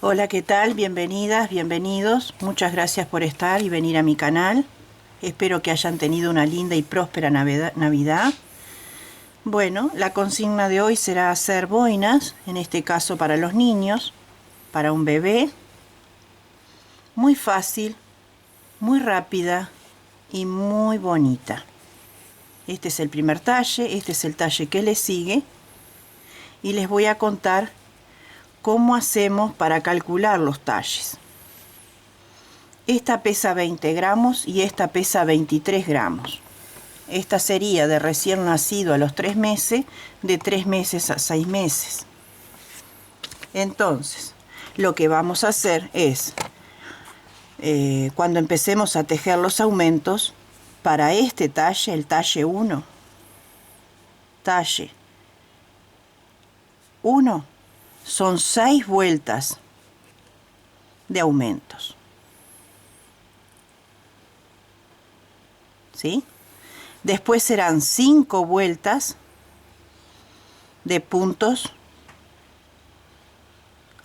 Hola, ¿qué tal? Bienvenidas, bienvenidos. Muchas gracias por estar y venir a mi canal. Espero que hayan tenido una linda y próspera Navidad. Bueno, la consigna de hoy será hacer boinas, en este caso para los niños, para un bebé. Muy fácil, muy rápida y muy bonita. Este es el primer talle, este es el talle que le sigue. Y les voy a contar cómo hacemos para calcular los talles. Esta pesa 20 gramos y esta pesa 23 gramos. Esta sería de recién nacido a los 3 meses, de 3 meses a 6 meses. Entonces, lo que vamos a hacer es, cuando empecemos a tejer los aumentos, para este talle, el talle 1, son 6 vueltas de aumentos. ¿Sí? Después serán 5 vueltas de puntos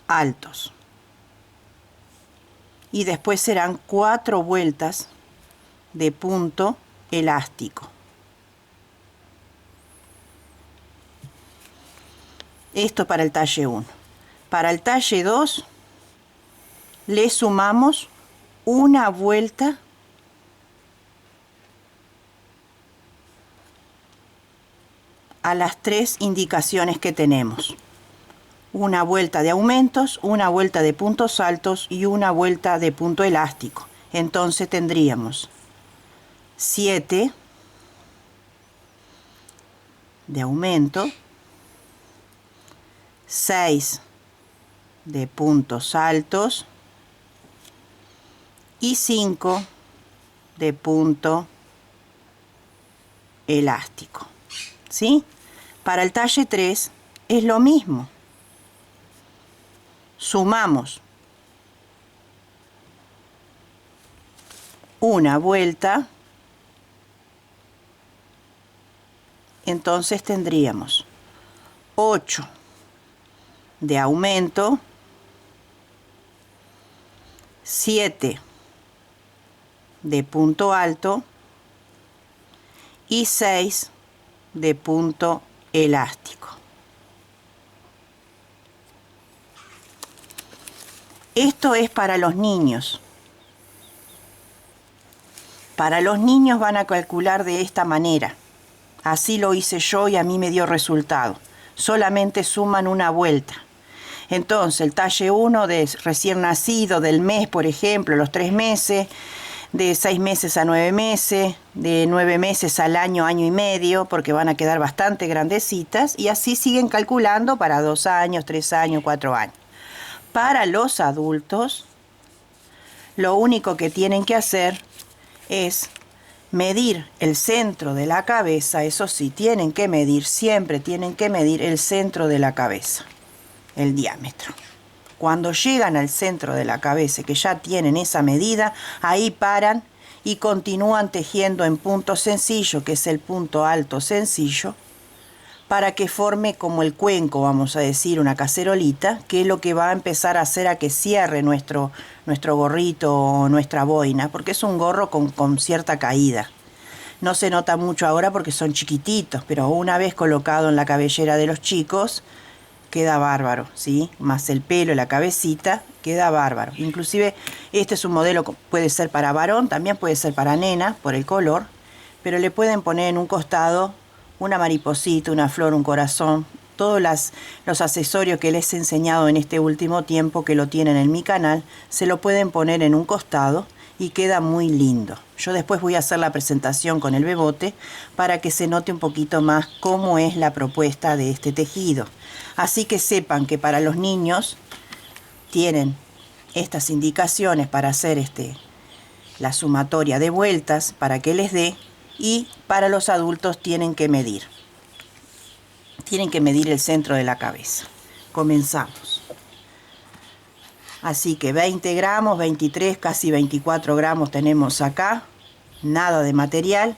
altos. Y después serán 4 vueltas de punto elástico. Esto para el talle 1. Para el talle 2 le sumamos una vuelta a las 3 indicaciones que tenemos. Una vuelta de aumentos, una vuelta de puntos altos y una vuelta de punto elástico. Entonces tendríamos 7 de aumento, 6 de puntos altos y 5 de punto elástico. ¿Sí? Para el talle 3 es lo mismo. Sumamos una vuelta, entonces tendríamos 8 de aumento, 7 de punto alto y 6 de punto elástico. Esto es para los niños. Para los niños van a calcular de esta manera. Así lo hice yo y a mí me dio resultado. Solamente suman una vuelta. Entonces, el talle 1 de recién nacido, del mes, por ejemplo, los 3 meses, de 6 meses a 9 meses, de 9 meses al año, año y medio, porque van a quedar bastante grandecitas, y así siguen calculando para 2 años, 3 años, 4 años. Para los adultos, lo único que tienen que hacer es medir el centro de la cabeza. Eso sí, tienen que medir, siempre tienen que medir el centro de la cabeza, el diámetro. Cuando llegan al centro de la cabeza, que ya tienen esa medida, ahí paran y continúan tejiendo en punto sencillo, que es el punto alto sencillo, para que forme como el cuenco, vamos a decir, una cacerolita, que es lo que va a empezar a hacer a que cierre nuestro gorrito o nuestra boina, porque es un gorro con cierta caída. No se nota mucho ahora porque son chiquititos, pero una vez colocado en la cabellera de los chicos, queda bárbaro, ¿sí? Más el pelo y la cabecita, queda bárbaro. Inclusive este es un modelo, puede ser para varón, también puede ser para nena, por el color, pero le pueden poner en un costado una mariposita, una flor, un corazón, todos los accesorios que les he enseñado en este último tiempo, que lo tienen en mi canal, se lo pueden poner en un costado y queda muy lindo. Yo después voy a hacer la presentación con el bebote para que se note un poquito más cómo es la propuesta de este tejido. Así que sepan que para los niños tienen estas indicaciones para hacer la sumatoria de vueltas para que les dé, y para los adultos tienen que medir el centro de la cabeza. Comenzamos. Así que 20 gramos, 23, casi 24 gramos tenemos acá, nada de material.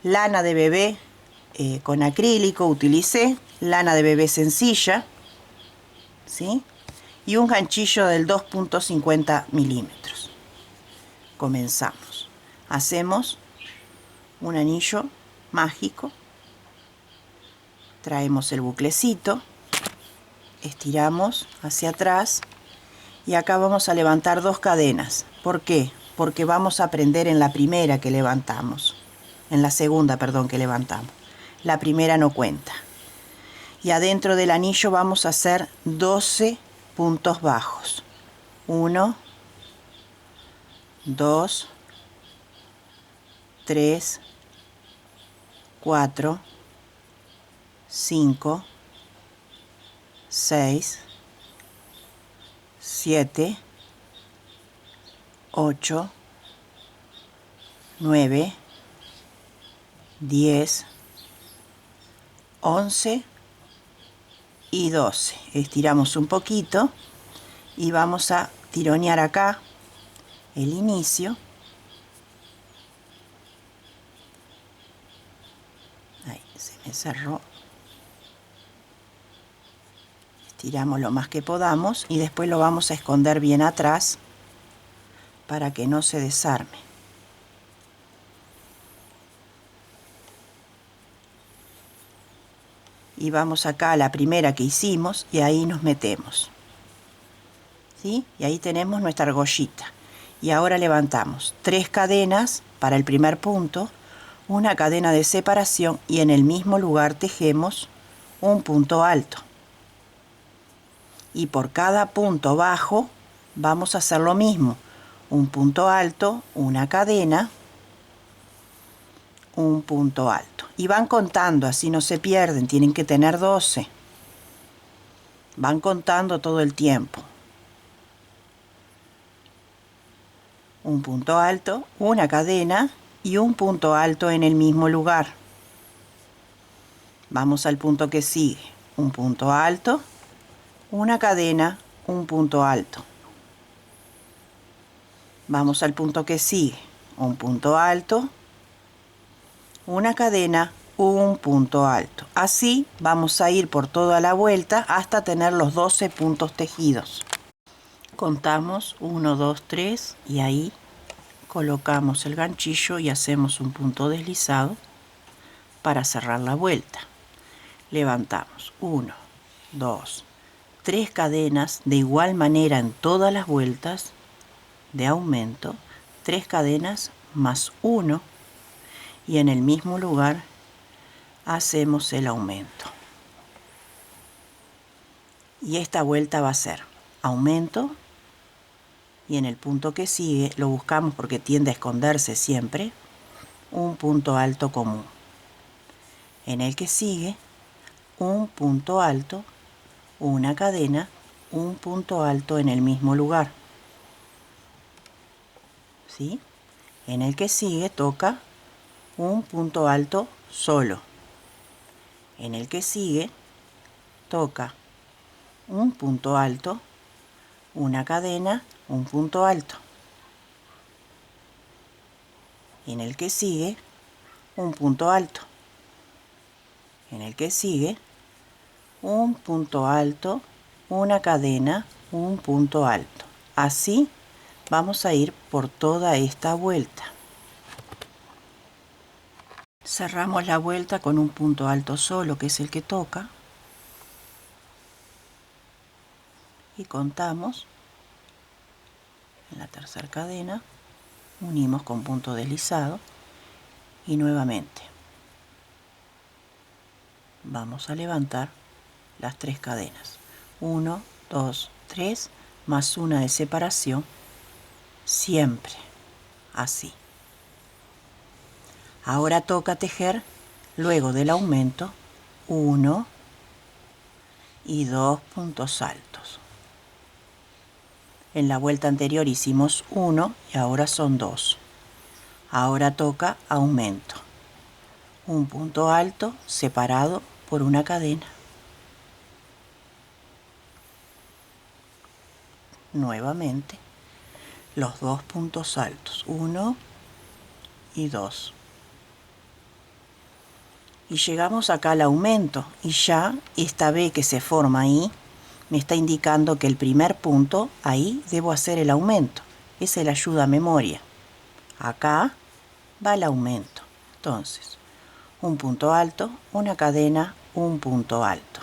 Lana de bebé con acrílico utilicé, lana de bebé sencilla, ¿sí? y un ganchillo del 2.50 milímetros. Comenzamos. Hacemos un anillo mágico, traemos el buclecito, estiramos hacia atrás y acá vamos a levantar 2 cadenas. ¿Por qué? Porque vamos a prender en la primera que levantamos, en la segunda, perdón, que levantamos. La primera no cuenta. Y adentro del anillo vamos a hacer 12 puntos bajos. 1, 2, 3, 4, 5, 6, 7, 8, 9, 10, 11 y 12. Estiramos un poquito y vamos a tironear acá el inicio. Ahí se me cerró. Estiramos lo más que podamos y después lo vamos a esconder bien atrás para que no se desarme. Y vamos acá a la primera que hicimos y ahí nos metemos, ¿sí? Y ahí tenemos nuestra argollita. Y ahora levantamos 3 cadenas para el primer punto, una cadena de separación y en el mismo lugar tejemos un punto alto. Y por cada punto bajo vamos a hacer lo mismo, un punto alto, una cadena, un punto alto. Y van contando, así no se pierden, tienen que tener 12. Van contando todo el tiempo. Un punto alto, una cadena y un punto alto en el mismo lugar. Vamos al punto que sigue. Un punto alto, una cadena, un punto alto. Vamos al punto que sigue. Un punto alto, una cadena, un punto alto. Así vamos a ir por toda la vuelta hasta tener los 12 puntos tejidos. Contamos 1, 2, 3 y ahí colocamos el ganchillo y hacemos un punto deslizado para cerrar la vuelta. Levantamos 1, 2, 3 cadenas de igual manera en todas las vueltas de aumento, 3 cadenas más 1 y en el mismo lugar hacemos el aumento. Y esta vuelta va a ser aumento y en el punto que sigue lo buscamos porque tiende a esconderse siempre un punto alto común. En el que sigue un punto alto, una cadena, un punto alto en el mismo lugar. ¿Sí? En el que sigue toca un punto alto solo. En el que sigue toca un punto alto, una cadena, un punto alto. En el que sigue un punto alto. En el que sigue un punto alto, una cadena, un punto alto. Así vamos a ir por toda esta vuelta. Cerramos la vuelta con un punto alto solo, que es el que toca, y contamos en la tercera cadena, unimos con punto deslizado y nuevamente vamos a levantar las 3 cadenas, 1, 2, 3 más una de separación, siempre así. Ahora toca tejer luego del aumento 1 y 2 puntos altos. En la vuelta anterior hicimos 1 y ahora son 2. Ahora toca aumento. Un punto alto separado por una cadena. Nuevamente los 2 puntos altos, 1 y 2. Y llegamos acá al aumento y ya esta B que se forma ahí me está indicando que el primer punto, ahí debo hacer el aumento. Es el ayuda a memoria. Acá va el aumento. Entonces, un punto alto, una cadena, un punto alto.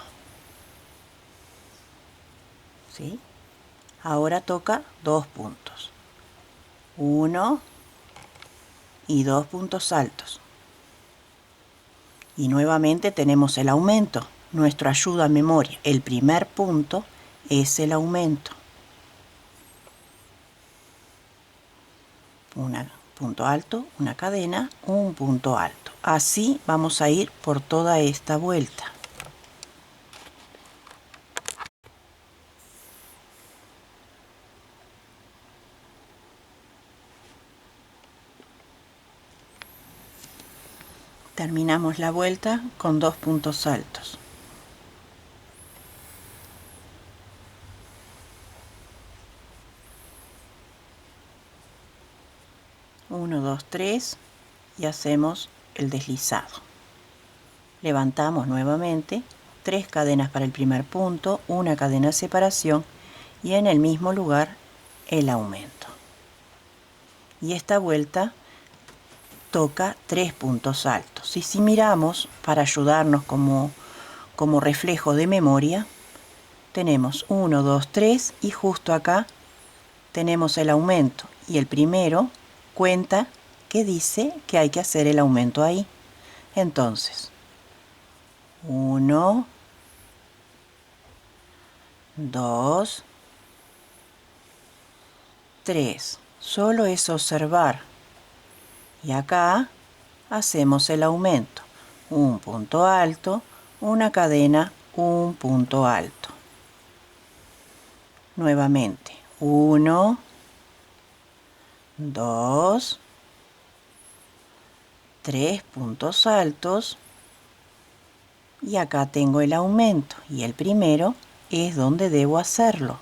¿Sí? Ahora toca 2 puntos. 1 y 2 puntos altos. Y nuevamente tenemos el aumento, nuestro ayuda a memoria. El primer punto es el aumento. Un punto alto, una cadena, un punto alto. Así vamos a ir por toda esta vuelta. Terminamos la vuelta con 2 puntos altos. Uno, dos, tres y hacemos el deslizado. Levantamos nuevamente 3 cadenas para el primer punto, una cadena de separación y en el mismo lugar el aumento. Y esta vuelta toca 3 puntos altos. Y si miramos, para ayudarnos como reflejo de memoria, tenemos 1, 2, 3 y justo acá tenemos el aumento. Y el primero cuenta que dice que hay que hacer el aumento ahí. Entonces, 1, 2, 3. Solo es observar. Y acá hacemos el aumento. Un punto alto, una cadena, un punto alto. Nuevamente, 1, 2, 3 puntos altos. Y acá tengo el aumento. Y el primero es donde debo hacerlo.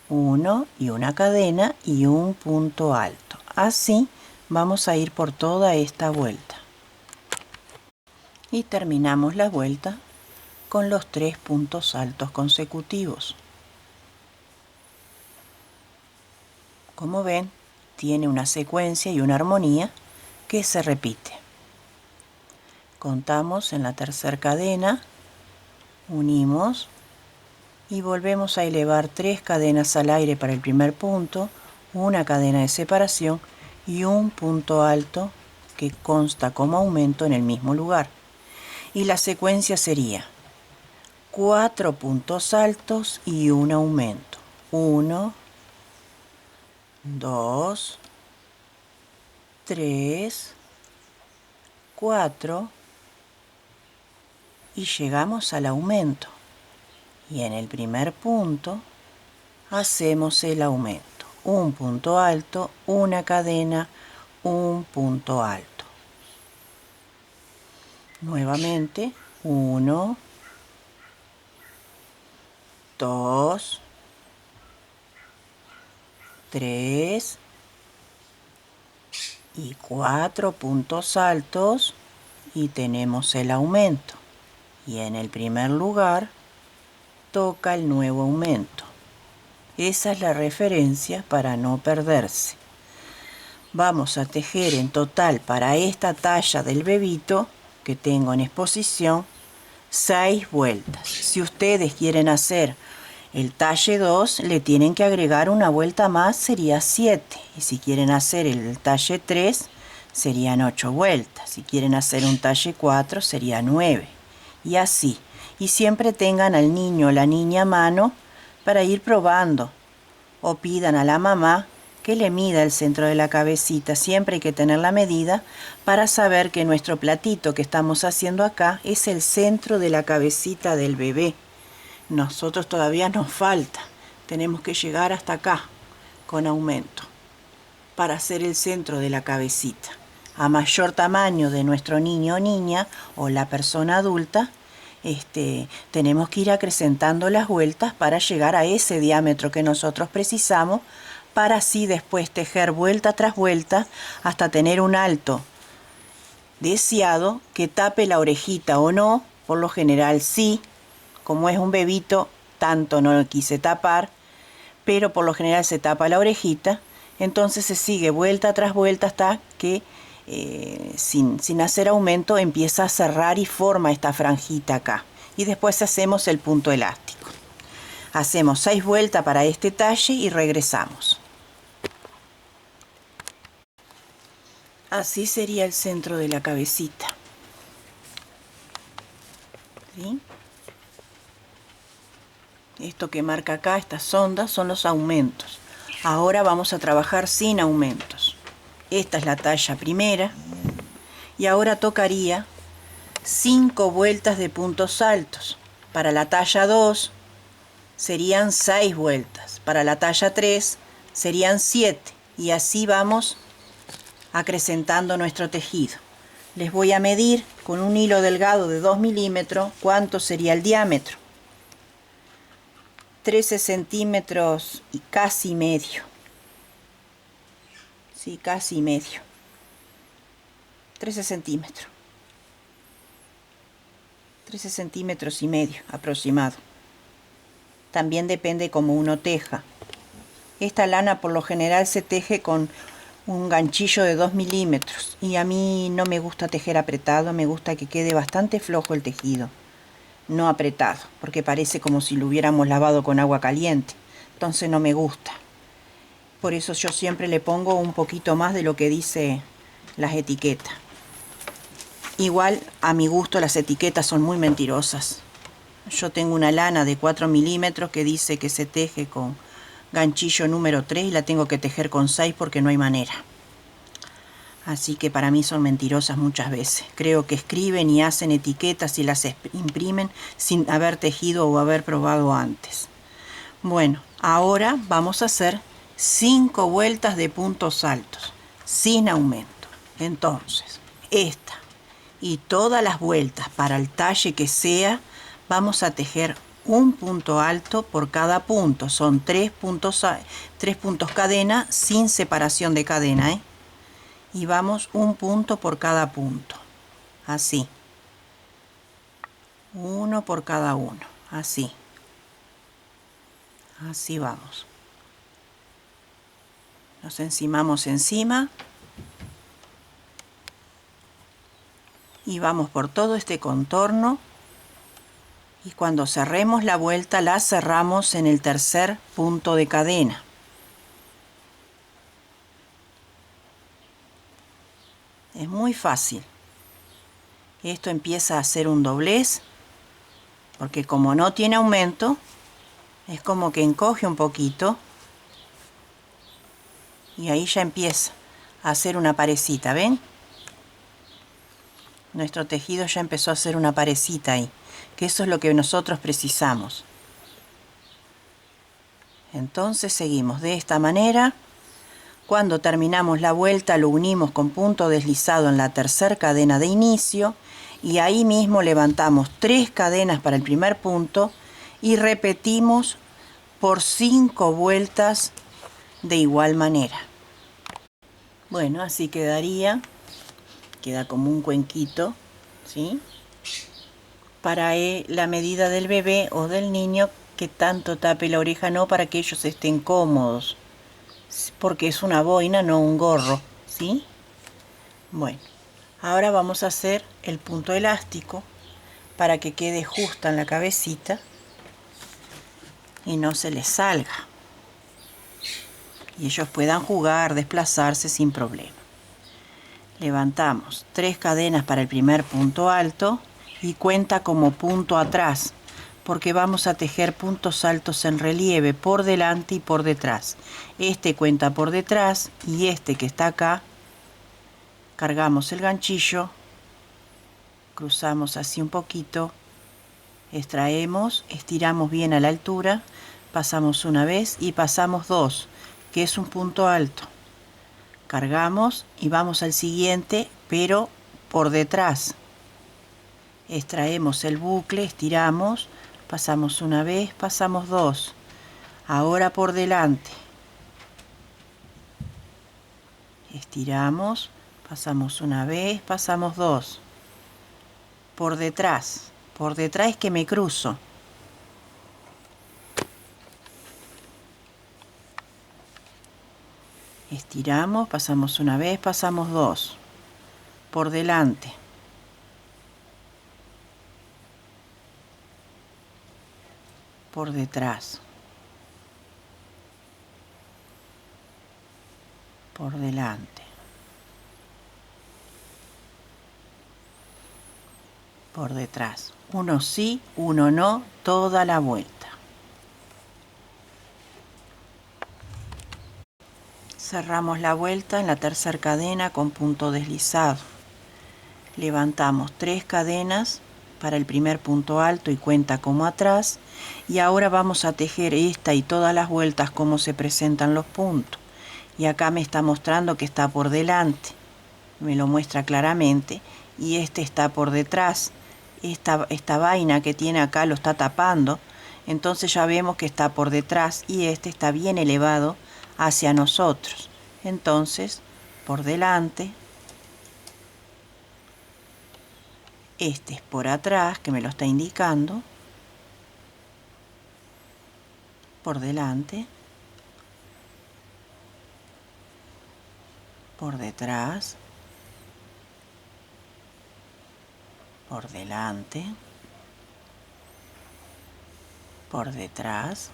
1 y una cadena y un punto alto. Así vamos a ir por toda esta vuelta. Y terminamos la vuelta con los 3 puntos altos consecutivos. Como ven, tiene una secuencia y una armonía que se repite. Contamos en la tercera cadena, unimos y volvemos a elevar 3 cadenas al aire para el primer punto, una cadena de separación y un punto alto que consta como aumento en el mismo lugar. Y la secuencia sería 4 puntos altos y un aumento. 1, 2, 3, 4 y llegamos al aumento. Y en el primer punto hacemos el aumento. Un punto alto, una cadena, un punto alto. Nuevamente, 1, 2, 3 y 4 puntos altos y tenemos el aumento. Y en el primer lugar toca el nuevo aumento. Esa es la referencia para no perderse. Vamos a tejer en total para esta talla del bebito que tengo en exposición 6 vueltas. Si ustedes quieren hacer el talle 2, le tienen que agregar una vuelta más, sería 7. Y si quieren hacer el talle 3, serían 8 vueltas. Si quieren hacer un talle 4, sería 9. Y así. Y siempre tengan al niño o la niña a mano para ir probando. O pidan a la mamá que le mida el centro de la cabecita. Siempre hay que tener la medida para saber que nuestro platito que estamos haciendo acá es el centro de la cabecita del bebé. Nosotros todavía nos falta. Tenemos que llegar hasta acá con aumento para hacer el centro de la cabecita. A mayor tamaño de nuestro niño o niña o la persona adulta, tenemos que ir acrecentando las vueltas para llegar a ese diámetro que nosotros precisamos para así después tejer vuelta tras vuelta hasta tener un alto deseado que tape la orejita o no. Por lo general sí, como es un bebito tanto no lo quise tapar, pero por lo general se tapa la orejita, entonces se sigue vuelta tras vuelta hasta que sin hacer aumento empieza a cerrar y forma esta franjita acá. Y después hacemos el punto elástico. Hacemos 6 vueltas para este talle y regresamos. Así sería el centro de la cabecita. ¿Sí? Esto que marca acá, estas ondas, son los aumentos. Ahora vamos a trabajar sin aumentos. Esta es la talla primera. Y ahora tocaría 5 vueltas de puntos altos. Para la talla 2 serían 6 vueltas. Para la talla 3 serían 7. Y así vamos acrecentando nuestro tejido. Les voy a medir con un hilo delgado de 2 milímetros cuánto sería el diámetro. 13 centímetros y casi medio. Sí, casi medio. 13 centímetros. 13 centímetros y medio aproximado. También depende cómo uno teja. Esta lana por lo general se teje con un ganchillo de 2 milímetros. Y a mí no me gusta tejer apretado, me gusta que quede bastante flojo el tejido. No apretado, porque parece como si lo hubiéramos lavado con agua caliente. Entonces no me gusta. Por eso yo siempre le pongo un poquito más de lo que dice las etiquetas. Igual a mi gusto las etiquetas son muy mentirosas. Yo tengo una lana de 4 milímetros que dice que se teje con ganchillo número 3 y la tengo que tejer con 6 porque no hay manera. Así que para mí son mentirosas muchas veces. Creo que escriben y hacen etiquetas y las imprimen sin haber tejido o haber probado antes. Bueno, ahora vamos a hacer 5 vueltas de puntos altos, sin aumento. Entonces, esta y todas las vueltas para el talle que sea, vamos a tejer un punto alto por cada punto. Son 3 puntos cadena sin separación de cadena, ¿eh? Y vamos un punto por cada punto, así, uno por cada uno, así vamos, nos encimamos encima y vamos por todo este contorno, y cuando cerremos la vuelta la cerramos en el tercer punto de cadena. Es muy fácil. Esto empieza a hacer un doblez, porque como no tiene aumento, es como que encoge un poquito. Y ahí ya empieza a hacer una parecita, ¿ven? Nuestro tejido ya empezó a hacer una parecita ahí, que eso es lo que nosotros precisamos. Entonces seguimos de esta manera. Cuando terminamos la vuelta lo unimos con punto deslizado en la tercera cadena de inicio y ahí mismo levantamos 3 cadenas para el primer punto y repetimos por 5 vueltas de igual manera. Bueno, así quedaría, queda como un cuenquito, ¿sí? Para la medida del bebé o del niño, que tanto tape la oreja, no para que ellos estén cómodos, porque es una boina, no un gorro, ¿sí? Bueno, ahora vamos a hacer el punto elástico para que quede justa en la cabecita y no se les salga y ellos puedan jugar, desplazarse sin problema. Levantamos 3 cadenas para el primer punto alto y cuenta como punto atrás, porque vamos a tejer puntos altos en relieve por delante y por detrás. Este cuenta por detrás y este que está acá, cargamos el ganchillo, cruzamos así un poquito, extraemos, estiramos bien a la altura, pasamos una vez y pasamos 2, que es un punto alto. Cargamos y vamos al siguiente, pero por detrás. Extraemos el bucle, estiramos, pasamos una vez, pasamos 2. Ahora por delante. Estiramos, pasamos una vez, pasamos 2. Por detrás es que me cruzo. Estiramos, pasamos una vez, pasamos dos. Por delante. Por detrás. Por delante. Por detrás. Uno sí, uno no, toda la vuelta. Cerramos la vuelta en la tercera cadena con punto deslizado. Levantamos 3 cadenas para el primer punto alto y cuenta como atrás. Y ahora vamos a tejer esta y todas las vueltas como se presentan los puntos. Y acá me está mostrando que está por delante. Me lo muestra claramente. Y este está por detrás. Esta vaina que tiene acá lo está tapando. Entonces ya vemos que está por detrás y este está bien elevado hacia nosotros. Entonces, por delante, este es por atrás, que me lo está indicando, por delante, por detrás, por delante, por detrás,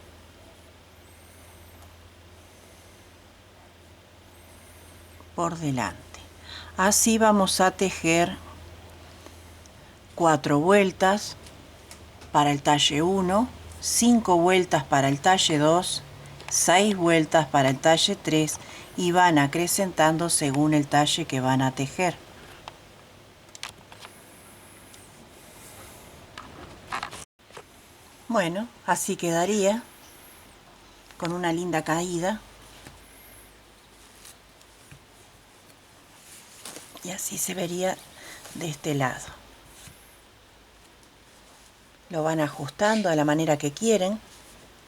por delante. Así vamos a tejer 4 vueltas para el talle 1, 5 vueltas para el talle 2, 6 vueltas para el talle 3 y van acrecentando según el talle que van a tejer. Bueno, así quedaría con una linda caída. Y así se vería de este lado. Lo van ajustando de la manera que quieren.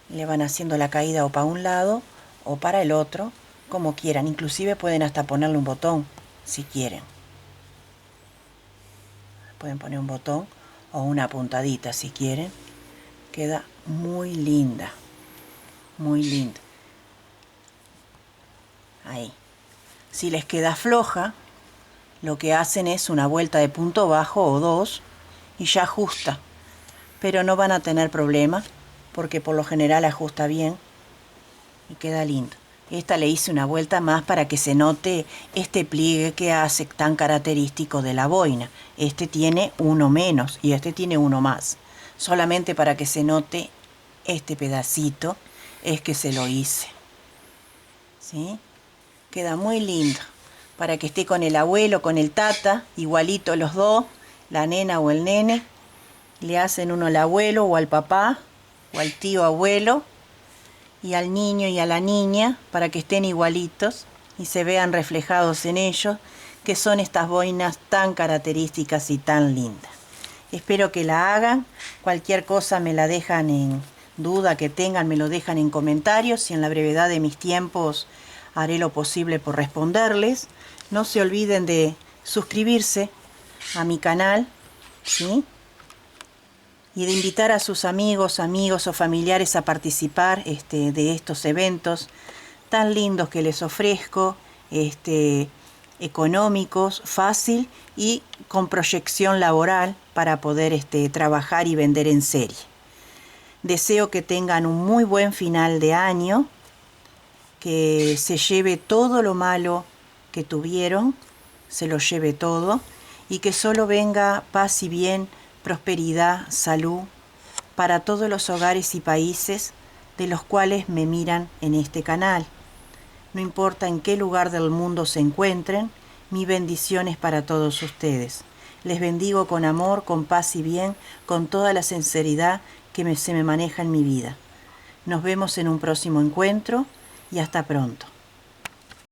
Le van haciendo la caída o para un lado o para el otro, como quieran. Inclusive pueden hasta ponerle un botón, si quieren. Pueden poner un botón o una puntadita, si quieren. Queda muy linda. Muy linda. Ahí. Si les queda floja, lo que hacen es una vuelta de punto bajo o 2 y ya ajusta. Pero no van a tener problema porque por lo general ajusta bien y queda lindo. Esta le hice una vuelta más para que se note este pliegue que hace tan característico de la boina. Este tiene uno menos y este tiene uno más. Solamente para que se note este pedacito es que se lo hice. ¿Sí? Queda muy lindo. Para que esté con el abuelo, con el tata, igualito los dos, la nena o el nene. Le hacen uno al abuelo o al papá o al tío abuelo y al niño y a la niña para que estén igualitos y se vean reflejados en ellos, que son estas boinas tan características y tan lindas. Espero que la hagan. Cualquier cosa me la dejan en duda que tengan, me lo dejan en comentarios y en la brevedad de mis tiempos haré lo posible por responderles. No se olviden de suscribirse a mi canal, ¿sí? Y de invitar a sus amigos o familiares a participar de estos eventos tan lindos que les ofrezco, económicos, fácil y con proyección laboral para poder trabajar y vender en serie. Deseo que tengan un muy buen final de año, que se lleve todo lo malo que tuvieron, se lo lleve todo, y que solo venga paz y bien, prosperidad, salud, para todos los hogares y países de los cuales me miran en este canal. No importa en qué lugar del mundo se encuentren, mi bendición es para todos ustedes. Les bendigo con amor, con paz y bien, con toda la sinceridad que se me maneja en mi vida. Nos vemos en un próximo encuentro y hasta pronto.